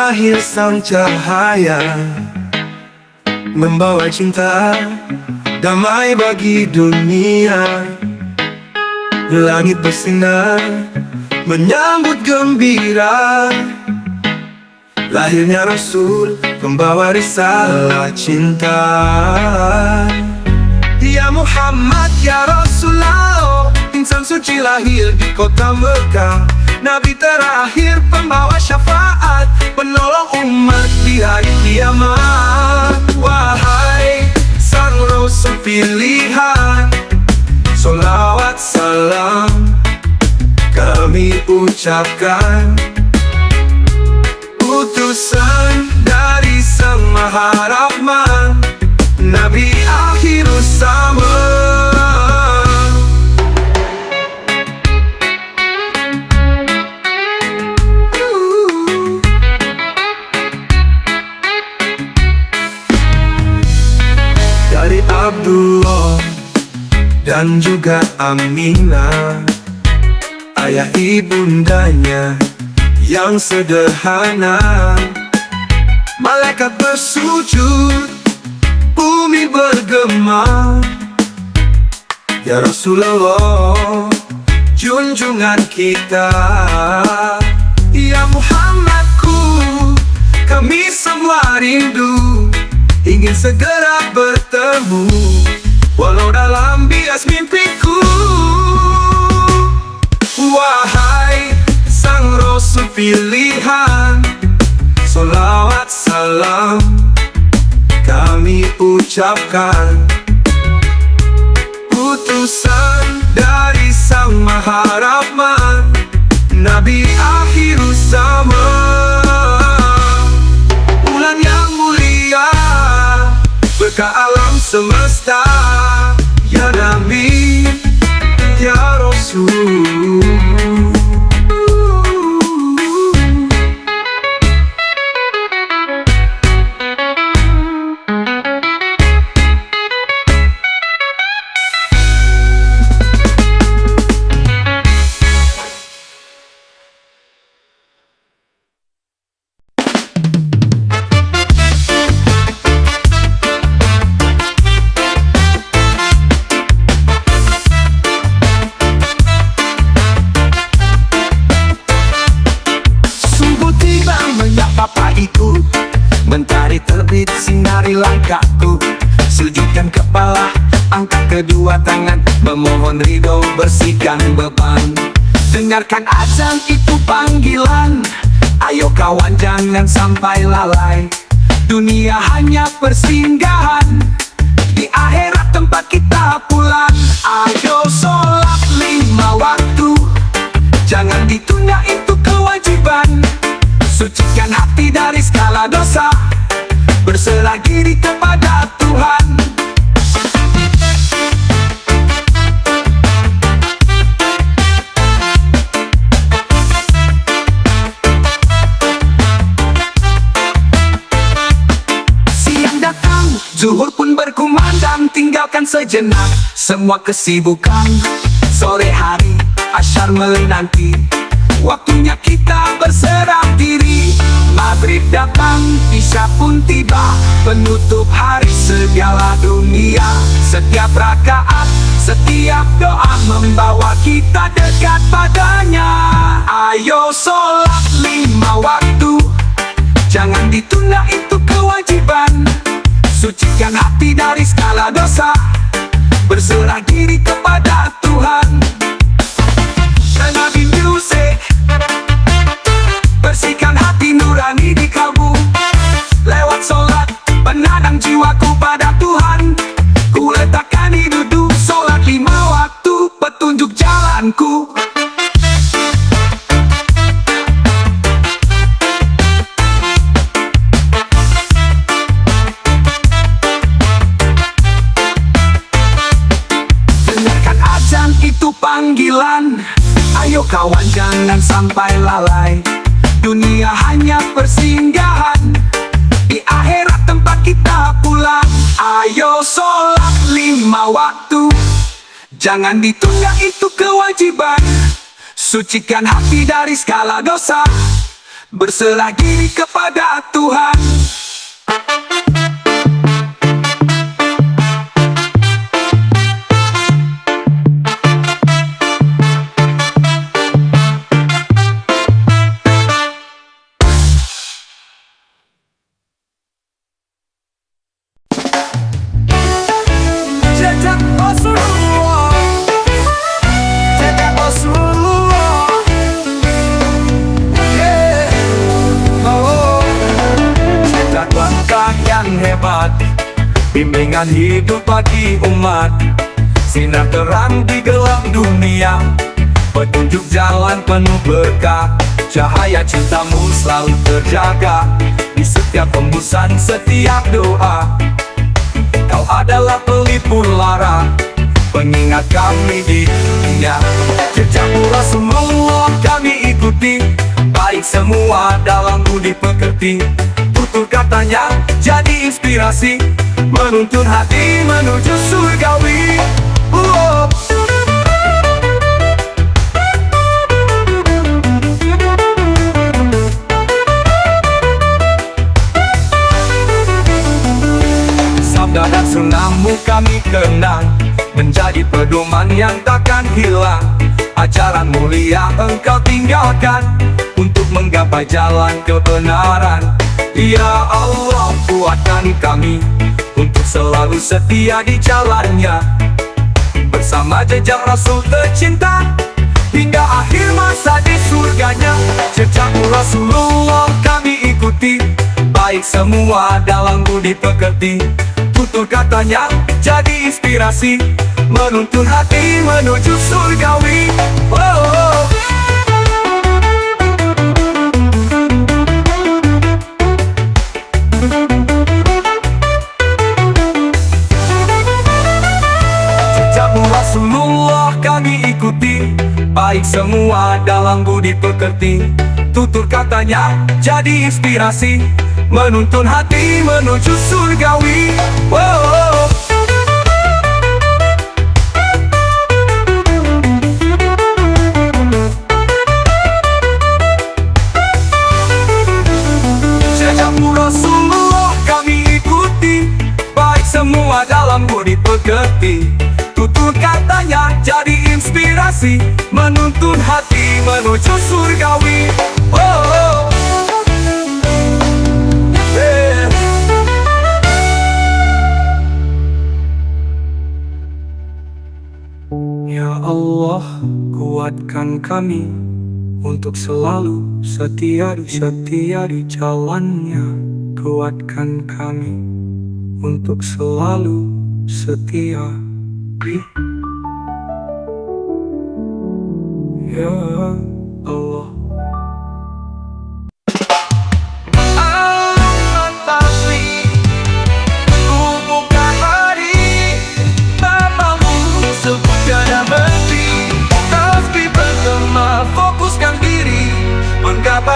lahir sang cahaya, membawa cinta damai bagi dunia. Langit bersinar menyambut gembira, lahirnya Rasul pembawa risalah cinta. Ya Muhammad, ya Rasulullah, insan suci lahir di kota Mekah, Nabi terakhir pembawa syafaat, penolong umat di hari kiamat. Wahai sang Rasul pilihan, solawat salam kami ucapkan. Utusan dari Sang Maha Rahman, Nabi akhirus zaman. Dari Abdullah dan juga Aminah, ayah ibundanya yang sederhana. Malaikat bersujud, bumi bergema. Ya Rasulullah, junjungan kita. Ya Muhammadku, kami semua rindu, ingin segera bertemu, walau dalam bias mimpiku. Wahai sang Rasul pilihan, solawat salam kami ucapkan. Utusan dari Sang Maha Rahman, Nabi akhirus zaman. Bulan yang mulia, berkah alam semesta. Ya Nabi, ya Rasul. Mentari terbit sinari langkahku, sujudkan kepala, angkat kedua tangan, memohon ridho, bersihkan beban. Dengarkan azan itu panggilan, ayo kawan jangan sampai lalai. Dunia hanya persinggahan, di akhirat tempat kita pulang. Ayo sholat 5 waktu, jangan ditunda, itu kewajiban. Sucikan hati dari segala dosa, berserah diri kepada Tuhan. Siang datang, zuhur pun berkumandang, tinggalkan sejenak semua kesibukan. Sore hari, asyar menanti, waktunya kita berserah diri. Maghrib datang, isya pun tiba, penutup hari segala dunia. Setiap rakaat, setiap doa membawa kita dekat padanya. Ayo sholat 5 waktu, jangan ditunda, itu kewajiban. Sucikan hati dari segala dosa, berserah diri kepada Tuhan. Nabi music, bersihkan hati nurani di kalbu. Lewat sholat, penadang jiwaku pada Tuhan. Ku letakkan hidup, sholat 5 waktu, petunjuk jalanku. Dengarkan azan itu panggilan, ayo kawan jangan sampai lalai. Dunia hanya persinggahan, di akhirat tempat kita pulang. Ayo sholat 5 waktu, jangan ditunda, itu kewajiban. Sucikan hati dari segala dosa, berserah diri kepada Tuhan. Jejak Rasulullah, jejak Rasulullah, jejak langkah yang hebat, bimbingan hidup bagi umat, sinar terang di gelap dunia, petunjuk jalan penuh berkah, cahaya cintamu selalu terjaga di setiap hembusan, setiap doa. Kau adalah pelipur lara, pengingat kami di dunia. Jejakmu Rasulullah kami ikuti, baik semua dalam budi pekerti. Tutur katanya jadi inspirasi, menuntun hati menuju surgawi. Sabda dan sunnahmu kami kenang, menjadi pedoman yang takkan hilang. Ajaran mulia engkau tinggalkan, untuk menggapai jalan kebenaran. Ya Allah kuatkan kami, untuk selalu setia di jalannya, bersama jejak Rasul tercinta, hingga akhir masa di surganya. Jejakmu Rasulullah kami ikuti, baik semua dalam budi pekerti. Tutur katanya jadi inspirasi, menuntun hati menuju surgawi. Jejakmu Rasulullah kami ikuti, baik semua dalam budi pekerti. Tutur katanya jadi inspirasi, menuntun hati menuju surgawi. Jejakmu Rasulullah kami ikuti, baik semua dalam budi pekerti. Tutur katanya jadi inspirasi, menuntun hati menuju surgawi. Ya Allah, kuatkan kami untuk selalu setia di jalannya. Kuatkan kami untuk selalu setia di Ya Allah.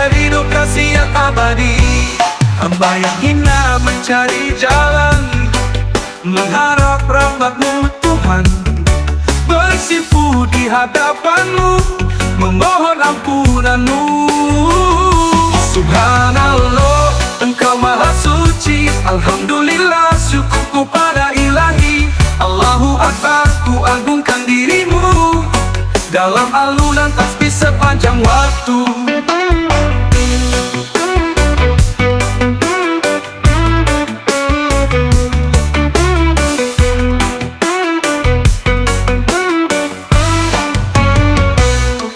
Hidup kasih yang abadi, hamba yang hina mencari jalan, mengharap rahmat-Mu Tuhan, bersimpu di hadapan-Mu, memohon ampunan-Mu. Subhanallah, Engkau maha suci, alhamdulillah, syukurku pada ilahi. Allahu Akbar, ku agungkan dirimu, dalam alunan tasbih sepanjang waktu.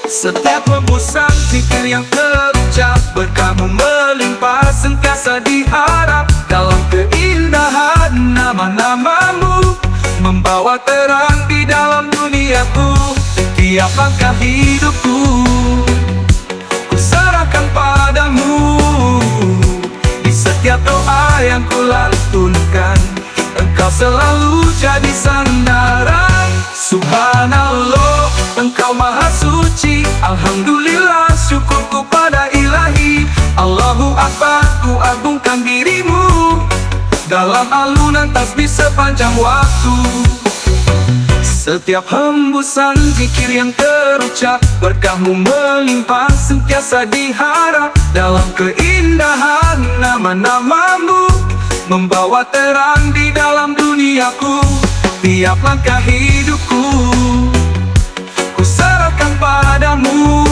Setiap hembusan zikir yang terucap, berkah-Mu melimpah sentiasa diharap. Dalam keindahan nama-nama-Mu, membawa terang di dalam duniaku. Tiap langkah hidupku ku serahkan padamu, di setiap doa yang ku lantunkan, Engkau selalu jadi sandaran. Subhanallah, Engkau maha suci, alhamdulillah, syukurku pada ilahi. Allahu Akbar, ku agungkan dirimu, dalam alunan tasbih sepanjang waktu. Setiap hembusan zikir yang terucap, berkahmu melimpah sentiasa diharap. Dalam keindahan nama-namamu, membawa terang di dalam duniaku. Tiap langkah hidupku ku serahkan padamu.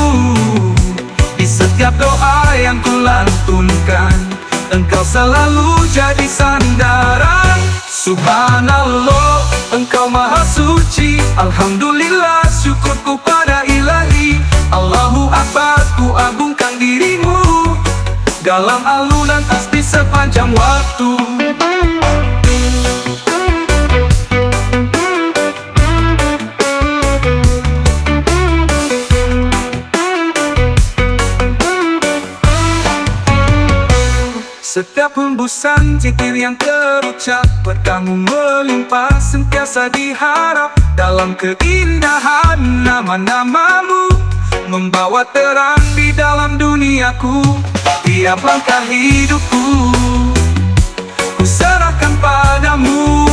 Di setiap doa yang ku lantunkan, Engkau selalu jadi sandaran. Subhanallah, Engkau maha suci. Alhamdulillah, syukurku pada ilahi. Allahu Akbar, ku agungkan dirimu dalam alunan tasbih sepanjang waktu. Setiap hembusan zikir yang terucap, berkahmu melimpah sentiasa diharap. Dalam keindahan nama-namamu, membawa terang di dalam duniaku. Tiap langkah hidupku ku serahkan padamu.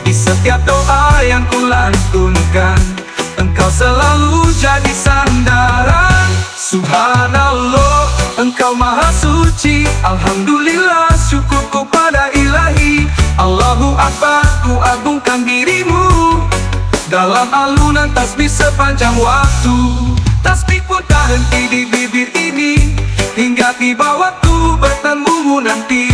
Di setiap doa yang ku lantunkan, Engkau selalu jadi sandaran. Subhanallah, Engkau maha suci. Alhamdulillah, syukurku pada ilahi. Allahu Akbar, ku agungkan dirimu dalam alunan tasbih sepanjang waktu. Tasbih pun tak henti di bibir ini, hingga tiba waktu bertemumu nanti.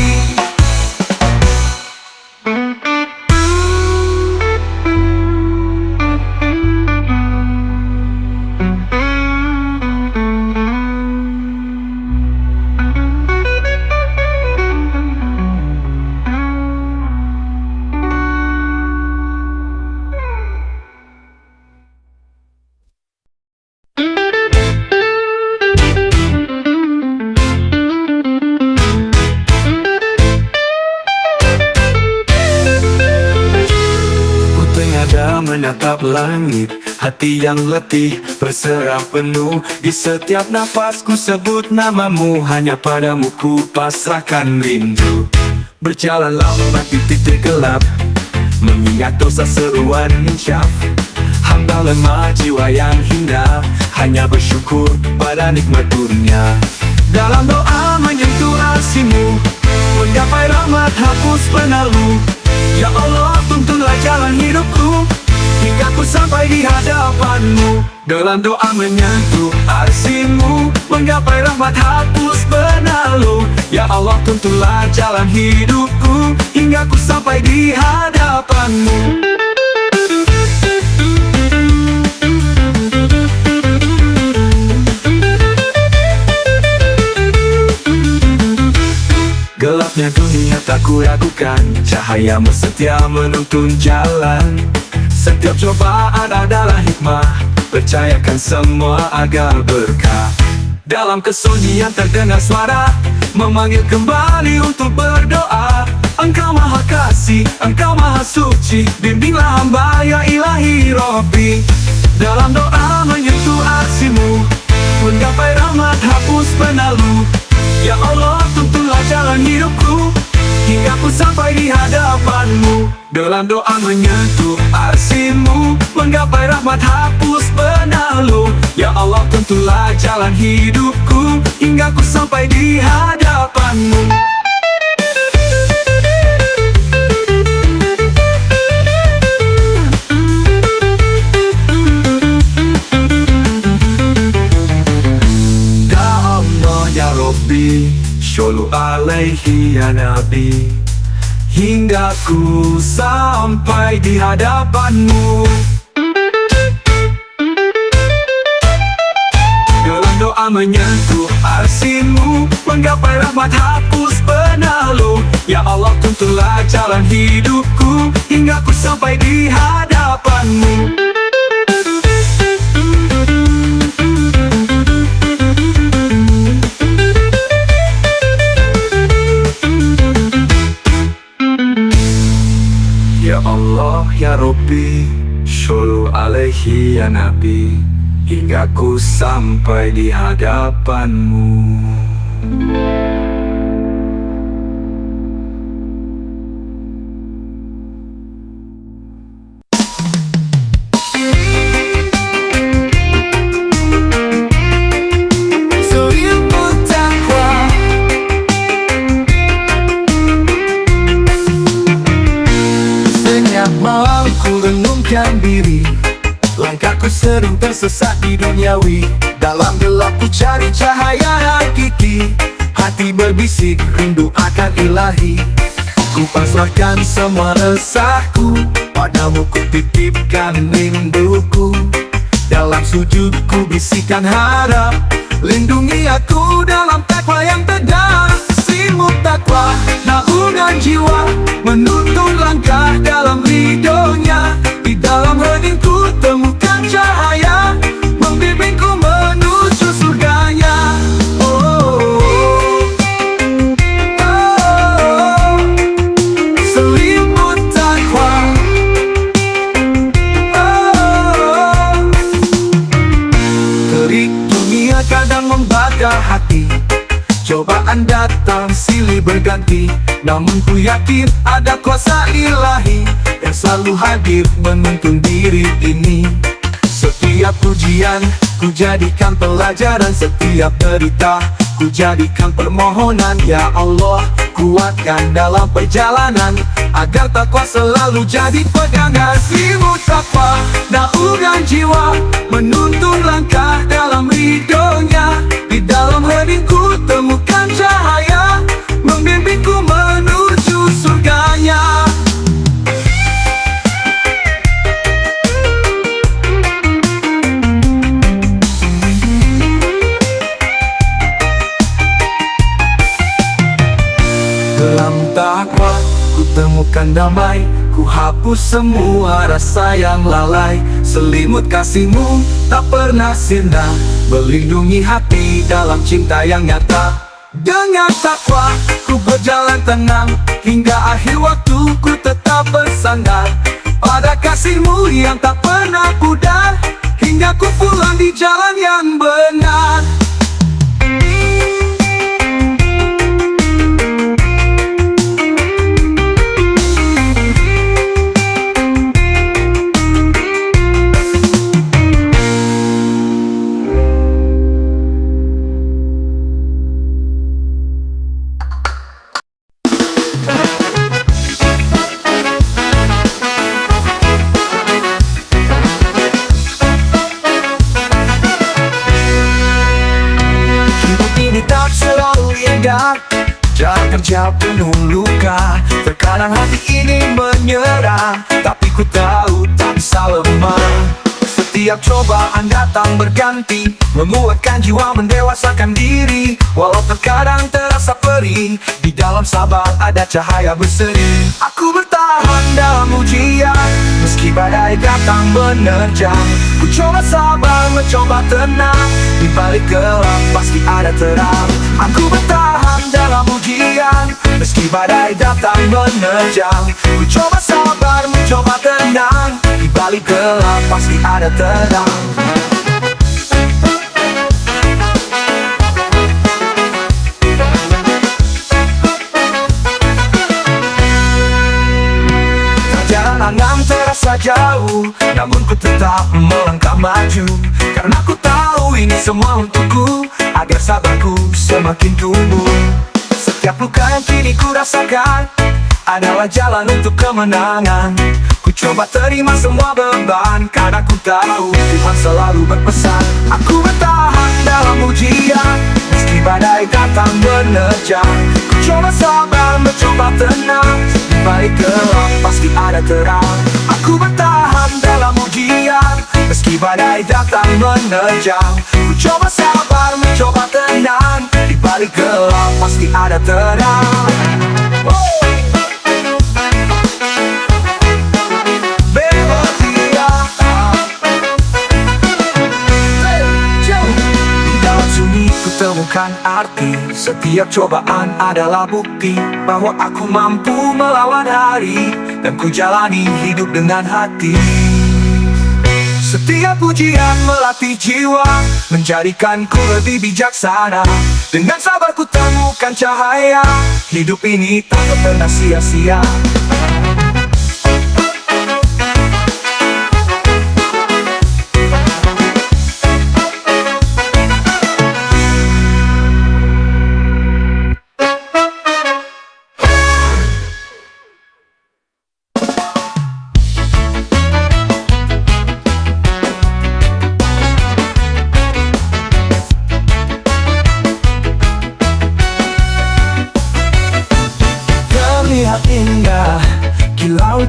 Menatap langit, hati yang letih berserah penuh. Di setiap nafasku sebut namamu, hanya padamu ku pasrahkan rindu. Berjalan lambat di titik gelap, mengingat dosa seruan insyaf. Hamba lemah jiwa yang hina, hanya bersyukur pada nikmat dunia. Dalam doa menyentuh arsimu, menggapai rahmat hapus penalu. Ya Allah, tuntunlah jalan hidupku, hingga ku sampai di hadapanmu. Dalam doa menyentuh arsimu, menggapai rahmat hapus benalu. Ya Allah, tuntunlah jalan hidupku, hingga ku sampai di hadapanmu. Gelapnya dunia tak ku ragukan, cahayamu setia menuntun jalan. Setiap cobaan adalah hikmah, percayakan semua agar berkah. Dalam kesunyian terdengar suara, memanggil kembali untuk berdoa. Engkau maha kasih, Engkau maha suci, bimbinglah hamba ya ilahi Rabbi. Dalam doa menyentuh arsimu, menggapai rahmat hapus penalu. Ya Allah, tuntunlah jalan hidupku, hingga ku sampai di hadapanmu. Dalam doa menyentuh arsimu, menggapai rahmat hapus benalu. Ya Allah, tuntunlah jalan hidupku, hingga ku sampai di hadapanmu. Ya Allah ya Rabbi, Shollu alaihi ya Nabi, hingga ku sampai di hadapanmu. Dalam doa menyentuh arsimu, menggapai rahmat hapus penalu. Ya Allah, tuntunlah jalan hidupku, hingga ku sampai di hadapanmu. Ya Allah ya Rabbi, Shollu alaihi ya Nabi, hingga ku sampai di hadapanmu. duniawi. Dalam gelap ku cari cahaya hakiki. Hati berbisik rindu akan ilahi. Ku pasrahkan semua resahku, padamu ku titipkan rinduku. Dalam sujud ku bisikan harap, lindungi aku dalam takwa yang tegar. Simut takwa, naungan jiwa, menuntun langkah dalam ridhonya. Di dalam heningku temukan cahaya, membimbingku menuju surganya. Selimut takwa. Terik dunia kadang membakar hati, cobaan datang silih berganti. Namun ku yakin ada kuasa ilahi yang selalu hadir menuntun diri ini. Setiap ujian ku jadikan pelajaran, setiap derita ku jadikan permohonan. Ya Allah, kuatkan dalam perjalanan, agar takwa selalu jadi pegangan. Simut takwa, naungan jiwa, menuntun langkah dalam ridhonya. Di dalam heningku temukan cahaya, membimbingku menuju surganya. Dalam takwa ku temukan damai, ku hapus semua rasa yang lalai. Selimut kasihmu tak pernah sirna, melindungi hati dalam cinta yang nyata. Dengan takwa ku berjalan tenang, hingga akhir waktu ku tetap bersandar pada kasihmu yang tak pernah pudar, hingga ku pulang di jalan yang benar. Jalan kerja penuh luka, terkadang hati ini menyerah, tapi ku tahu tak bisa lemah. Setiap cobaan datang berganti, menguatkan jiwa, mendewasakan diri. Walau terkadang terasa perih, di dalam sabar ada cahaya berseri. Aku bertahan dalam ujian, meski badai datang menerjang. Ku coba sabar, mencoba tenang, di balik gelap pasti ada terang. Aku bertahan dalam ujian, meski badai datang menerjang. Ku coba sabar, mencoba tenang, di balik gelap pasti ada terang. Jalan terasa jauh, namun ku tetap melangkah maju, karena ku tahu ini semua untukku, agar sabarku semakin tumbuh. Setiap luka yang kini ku rasakan adalah jalan untuk kemenangan. Ku coba terima semua beban, karena ku tahu Tuhan selalu berpesan. Aku bertahan dalam ujian, meski badai datang menerjang. Ku coba sabar, mencoba tenang, di balik gelap pasti ada terang. Aku bertahan dalam ujian, meski badai datang menerjang. Ku coba sabar, mencoba tenang, di balik gelap pasti ada terang. Temukan arti, setiap cobaan adalah bukti bahwa aku mampu melawan hari, dan ku jalani hidup dengan hati. Setiap ujian melatih jiwa, menjadikanku lebih bijaksana. Dengan sabar ku temukan cahaya, hidup ini tak pernah sia-sia.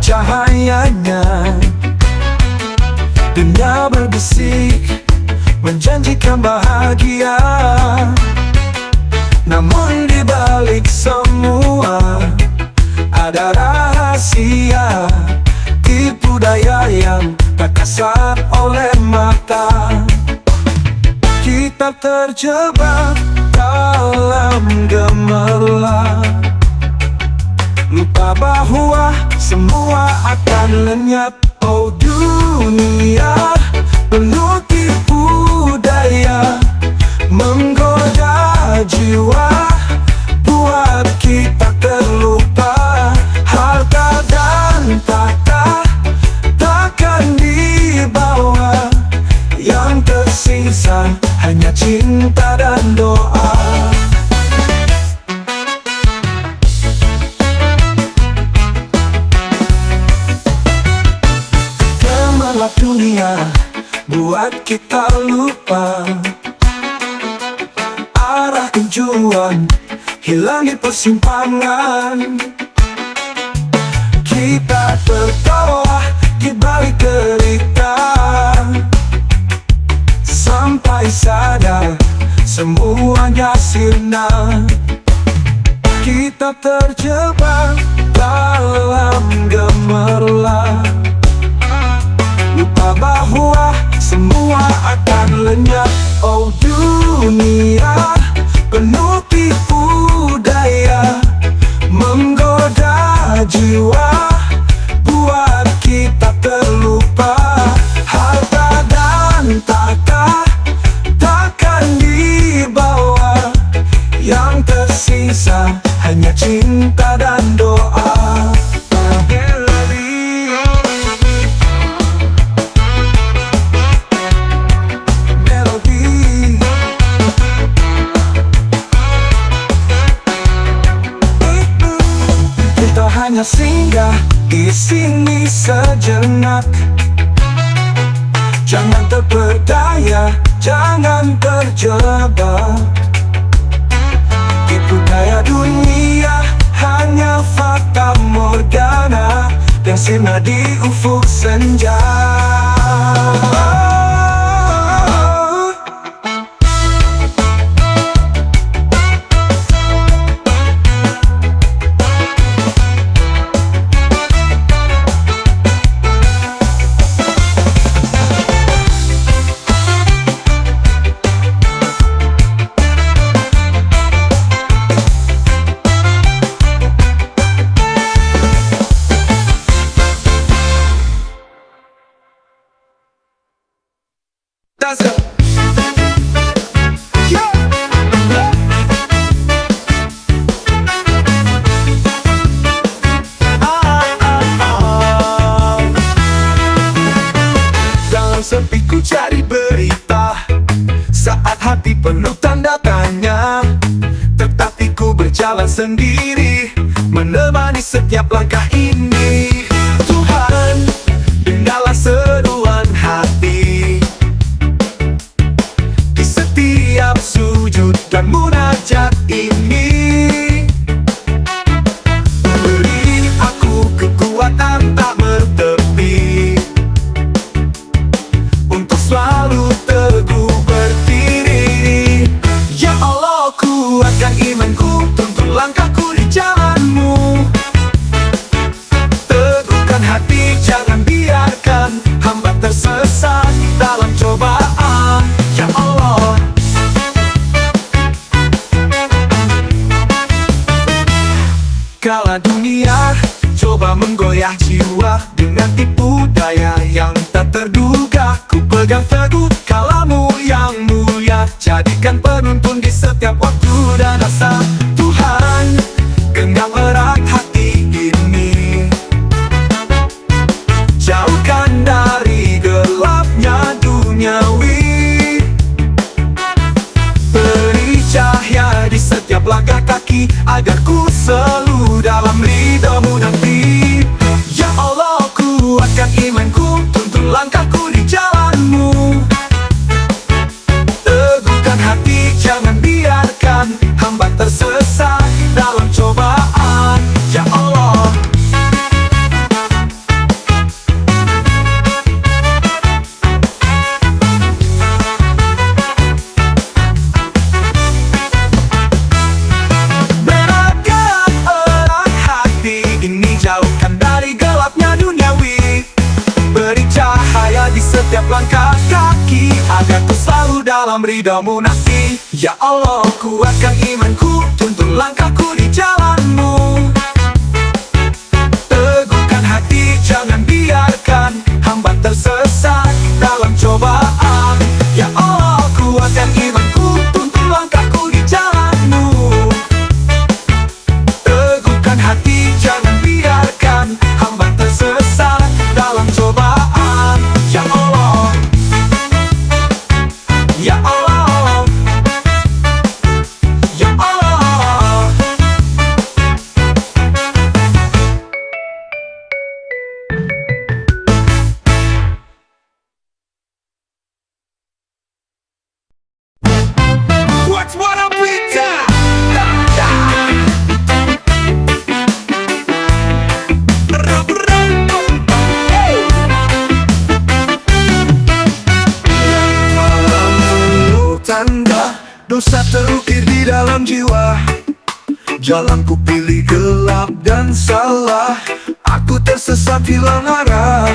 cahayanya. Dunia berbisik menjanjikan bahagia, namun di balik semua ada rahasia, tipu daya yang tak kasat oleh mata. Kita terjebak dalam gemerlap, lupa bahwa semua akan lenyap. Oh dunia penuh tipu daya, menggoda jiwa, buat kita terlupa. Harta dan tahta takkan dibawa, yang tersisa hanya cinta dan doa. Gemerlap dunia buat kita lupa arah tujuan, hilangi persimpangan. Kita tertawa di balik derita, sampai sadar semuanya sirna. Kita terjebak dalam gemerlap, lupa bahwa semua akan lenyap. Oh dunia penuh tipu daya, menggoda jiwa, buat kita terlupa. Harta dan tahta takkan dibawa, yang tersisa hanya cinta dan doa. Hanya singgah di sini sejenak, jangan terperdaya, jangan terjebak. Tipu daya dunia hanya fata morgana yang sirna di ufuk senja. Dalam sepi ku cari berita, saat hati penuh tanda tanya, tetapi ku berjalan sendiri, menemani setiap langkah ini. Tuhan, dengarlah seruan hati di setiap sujud dan munajat ini. Beri aku kekuatan tak bertepi, untuk selalu teguh berdiri. Ya Allah, kuatkan imanku, tuntun langkahku di jalanmu. Teguhkan hati, jangan biarkan hamba tersesat dalam cobaan. Ya Allah, kala dunia coba menggoyah jiwa dengan tipu daya yang tak terduga, ku pegang teguh kalamu yang mulia, jadikan penuntun di setiap waktu dan asa. Tuhan, genggam erat hati ini, jauhkan dari gelapnya duniawi. Beri cahaya di setiap langkah kaki, agar ku selalu dalam ridhamu nanti. Ya Allah, kuatkan imanku, tuntun langkahku di jalanmu. Teguhkan hati, jangan biarkan hamba tersesat dalam cobaan. Ya Allah, agar ku selalu dalam ridhamu nanti. Ya Allah, kuatkan imanku, tuntun langkahku di jalanmu. Teguhkan hati, jangan biarkan hamba tersesat dalam cobaan. Ya Allah, kuatkan imanku, tuntun langkahku di jalanmu. Teguhkan hati, jangan biarkan hamba tersesat dalam cobaan. Ya Allah, ya Allah, ya Allah. What's what up with that? Tanda dosa terukir di dalam jiwa. Jalanku pilih gelap dan salah. Aku tersesat hilang arah.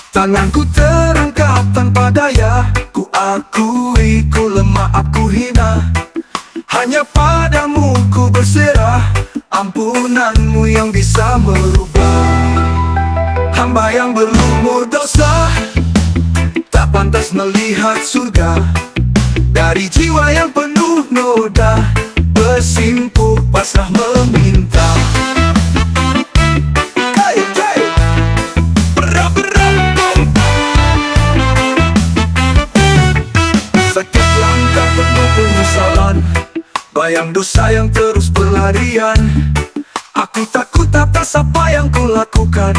Tanganku terangkat tanpa daya. Ku akui ku lemah, aku hina. Hanya padamu ku berserah. Ampunanmu yang bisa merubah. Hamba yang berlumur dosa, tak pantas melihat surga. Dari jiwa yang penuh noda, bersimpuh pasrah meminta. Hey, hey. Setiap langkah penuh penyesalan, bayang dosa yang terus berlarian. Aku takut atas apa yang ku lakukan.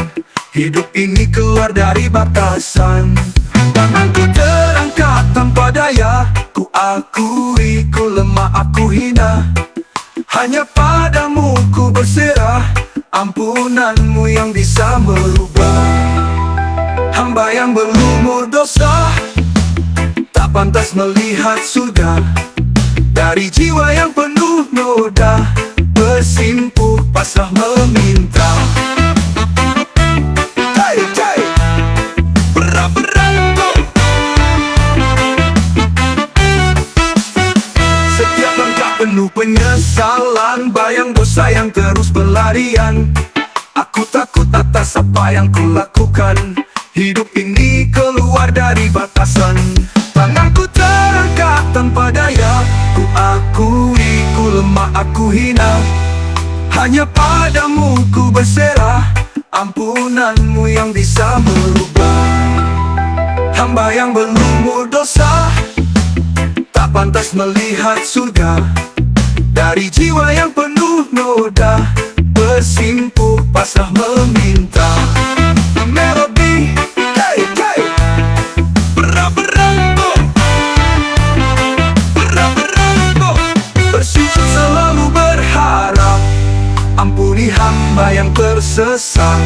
Hidup ini keluar dari batasan. Tanganku terangkat tanpa daya. Ku akui ku lemah, aku hina. Hanya padamu ku berserah. Ampunanmu yang bisa merubah. Hamba yang berlumur dosa, tak pantas melihat surga. Dari jiwa yang penuh noda, bersimpuh pasrah meminta. Hey, hey. Setiap langkah penuh penyesalan, bayang dosa yang terus berlarian. Aku takut atas apa yang ku lakukan. Hidup ini keluar dari batasan. Tanganku terangkat tanpa daya. Ku akui ku lemah, aku hina. Hanya padamu ku berserah. Ampunanmu yang bisa merubah. Hamba yang berlumur dosa, tak pantas melihat surga. Dari jiwa yang penuh noda, bersimpuh pasrah meminta. Melodi, hey, hey. Bersyukur selalu berharap. Ampuni hamba yang tersesat.